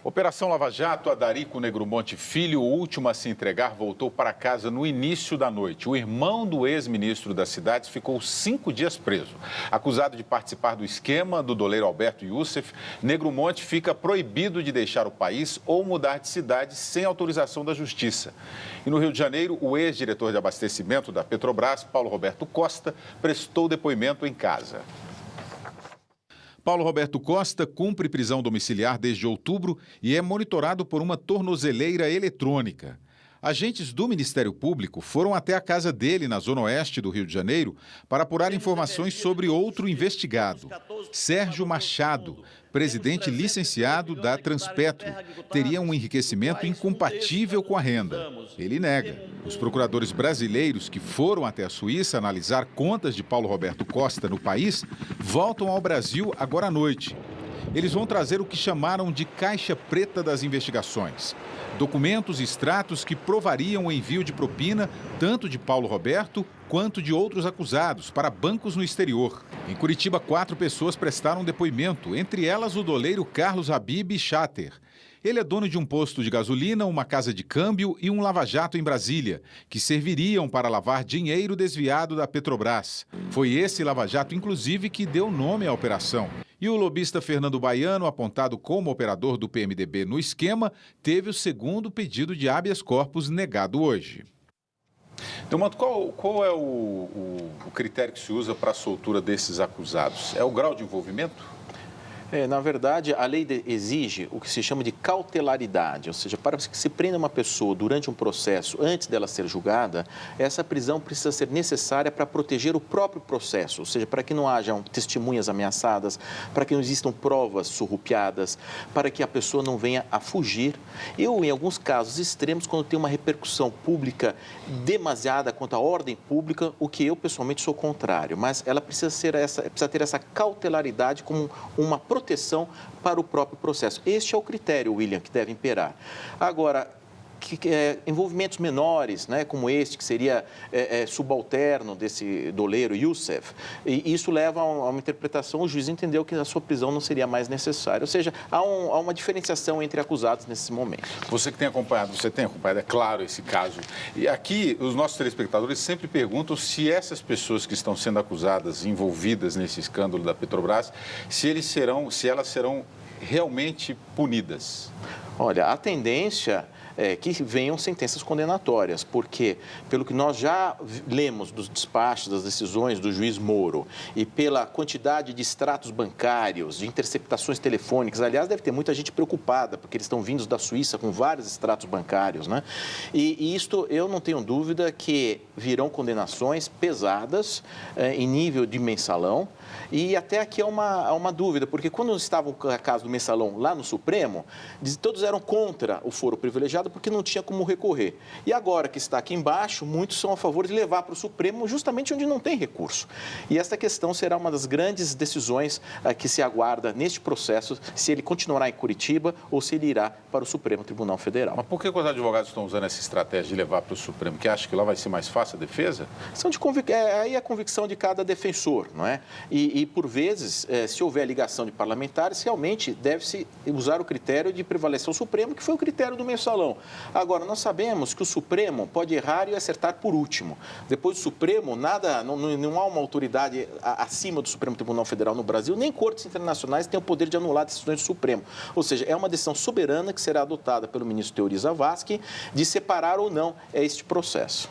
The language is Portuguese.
Operação Lava Jato, Adarico Negromonte Filho, o último a se entregar, voltou para casa no início da noite. O irmão do ex-ministro das Cidades ficou 5 dias preso. Acusado de participar do esquema do doleiro Alberto Youssef, Negromonte fica proibido de deixar o país ou mudar de cidade sem autorização da Justiça. E no Rio de Janeiro, o ex-diretor de abastecimento da Petrobras, Paulo Roberto Costa, prestou depoimento em casa. Paulo Roberto Costa cumpre prisão domiciliar desde outubro e é monitorado por uma tornozeleira eletrônica. Agentes do Ministério Público foram até a casa dele, na zona oeste do Rio de Janeiro, para apurar informações sobre outro investigado. Sérgio Machado, presidente licenciado da Transpetro, teria um enriquecimento incompatível com a renda. Ele nega. Os procuradores brasileiros que foram até a Suíça analisar contas de Paulo Roberto Costa no país voltam ao Brasil agora à noite. Eles vão trazer o que chamaram de caixa preta das investigações. Documentos e extratos que provariam o envio de propina tanto de Paulo Roberto quanto de outros acusados para bancos no exterior. Em Curitiba, 4 pessoas prestaram depoimento, entre elas o doleiro Carlos Habib Chater. Ele é dono de um posto de gasolina, uma casa de câmbio e um lava-jato em Brasília, que serviriam para lavar dinheiro desviado da Petrobras. Foi esse lava-jato, inclusive, que deu nome à operação. E o lobista Fernando Baiano, apontado como operador do PMDB no esquema, teve o segundo pedido de habeas corpus negado hoje. Então, qual é o critério que se usa para a soltura desses acusados? É o grau de envolvimento? Na verdade, a lei exige o que se chama de cautelaridade, ou seja, para que se prenda uma pessoa durante um processo, antes dela ser julgada, essa prisão precisa ser necessária para proteger o próprio processo, ou seja, para que não hajam testemunhas ameaçadas, para que não existam provas surrupiadas, para que a pessoa não venha a fugir. Em alguns casos extremos, quando tem uma repercussão pública demasiada quanto à ordem pública, o que eu pessoalmente sou contrário, mas ela precisa ter essa cautelaridade como uma proteção para o próprio processo. Este é o critério, William, que deve imperar. Agora, envolvimentos menores, né, como este, que seria subalterno desse doleiro Youssef, e isso leva a uma interpretação, o juiz entendeu que a sua prisão não seria mais necessária. Ou seja, há uma diferenciação entre acusados nesse momento. Você tem acompanhado, é claro, esse caso. E aqui, os nossos telespectadores sempre perguntam se essas pessoas que estão sendo acusadas, envolvidas nesse escândalo da Petrobras, se elas serão realmente punidas. Olha, a tendência é que venham sentenças condenatórias, porque, pelo que nós já lemos dos despachos, das decisões do juiz Moro, e pela quantidade de extratos bancários, de interceptações telefônicas, aliás, deve ter muita gente preocupada, porque eles estão vindos da Suíça com vários extratos bancários, né? E isto, eu não tenho dúvida que virão condenações pesadas em nível de mensalão, e até aqui há uma dúvida, porque quando estava o caso do mensalão lá no Supremo, todos eram contra o foro privilegiado porque não tinha como recorrer. E agora que está aqui embaixo, muitos são a favor de levar para o Supremo justamente onde não tem recurso. E esta questão será uma das grandes decisões que se aguarda neste processo, se ele continuará em Curitiba ou se ele irá para o Supremo Tribunal Federal. Mas por que os advogados estão usando essa estratégia de levar para o Supremo? Que acha que lá vai ser mais fácil a defesa? Aí é a convicção de cada defensor, não é? E por vezes, se houver ligação de parlamentares, realmente deve-se usar o critério de prevalecer o Supremo, que foi o critério do mensalão. Agora, nós sabemos que o Supremo pode errar e acertar por último. Depois do Supremo, não há uma autoridade acima do Supremo Tribunal Federal no Brasil, nem cortes internacionais têm o poder de anular decisões do Supremo. Ou seja, é uma decisão soberana que será adotada pelo ministro Teori Zavascki de separar ou não este processo.